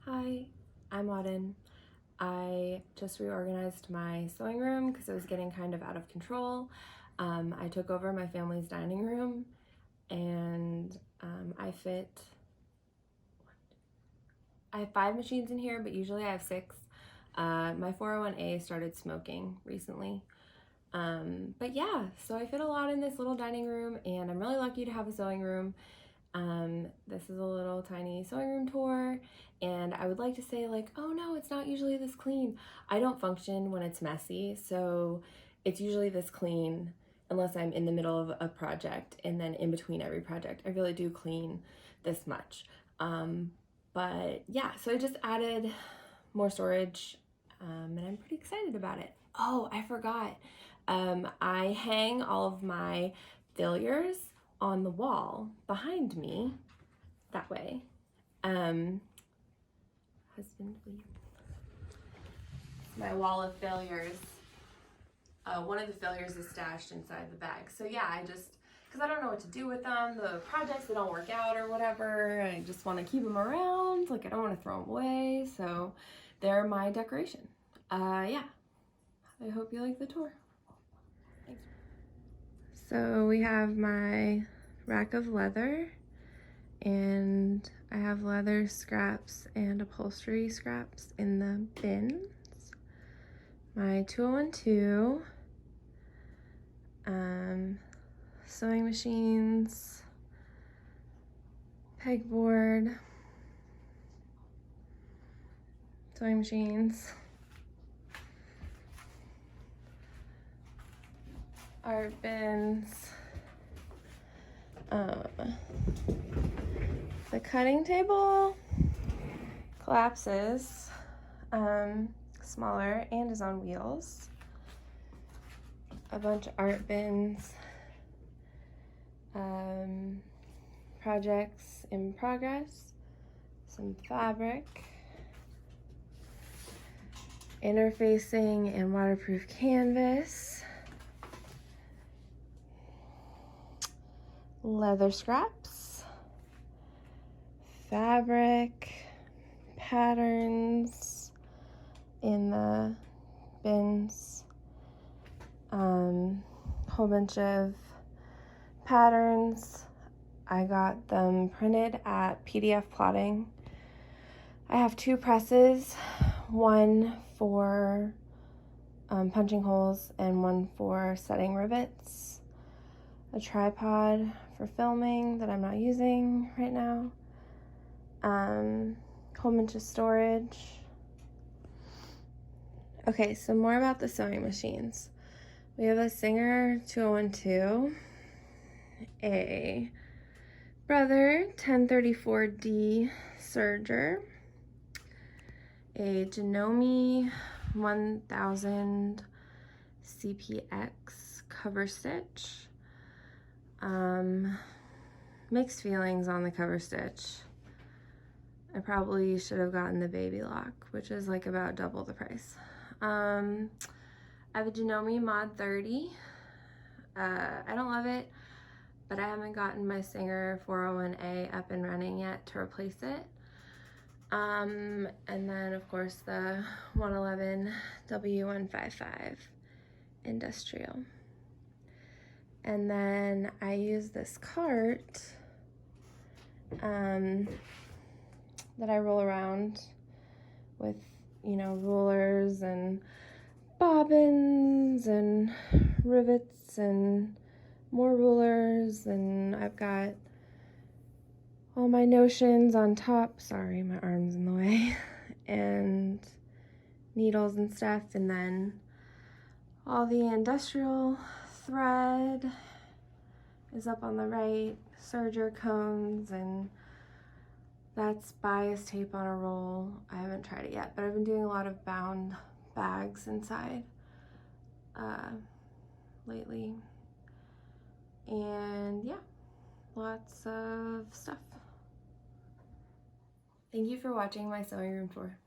Hi, I'm Auden. I just reorganized my sewing room because it was getting kind of out of control. I took over my family's dining room and I have 5 machines in here, but usually I have 6. My 401A started smoking recently. But yeah, so I fit a lot in this little dining room and I'm really lucky to have a sewing room. This is a little tiny sewing room tour, and I would like to say like, oh no, it's not usually this clean. I don't function when it's messy, so it's usually this clean unless I'm in the middle of a project, and then in between every project, I really do clean this much. But yeah, so I just added more storage, and I'm pretty excited about it. Oh, I forgot. I hang all of my failures on the wall behind me that way. Husband, please. My wall of failures. One of the failures is stashed inside the bag. So yeah, because I don't know what to do with them, the projects that don't work out or whatever, I just want to keep them around. Like I don't want to throw them away. So they're my decoration. Yeah, I hope you like the tour. Thanks. So we have my rack of leather, and I have leather scraps and upholstery scraps in the bins. My 2012 sewing machines, pegboard, sewing machines, art bins, the cutting table collapses, smaller and is on wheels, a bunch of art bins, projects in progress, some fabric, interfacing and waterproof canvas, leather scraps, fabric, patterns in the bins, whole bunch of patterns. I got them printed at PDF Plotting. I have 2 presses, one for punching holes and one for setting rivets, a tripod for filming that I'm not using right now, whole bunch of storage. Okay, so more about the sewing machines. We have a Singer 2012, a Brother 1034D serger, a Janome 1000 CPX cover stitch. Mixed feelings on the cover stitch. I probably should have gotten the baby lock, which is like about double the price. I have a Janome Mod 30. I don't love it, but I haven't gotten my Singer 401A up and running yet to replace it. And then of course the 111 W155 industrial. And then I use this cart that I roll around with, you know, rulers and bobbins and rivets and more rulers, and I've got all my notions on top. Sorry, my arm's in the way. And needles and stuff, and then all the industrial thread is up on the right, serger cones, and that's bias tape on a roll. I haven't tried it yet, but I've been doing a lot of bound bags inside lately. And yeah, lots of stuff. Thank you for watching my sewing room tour.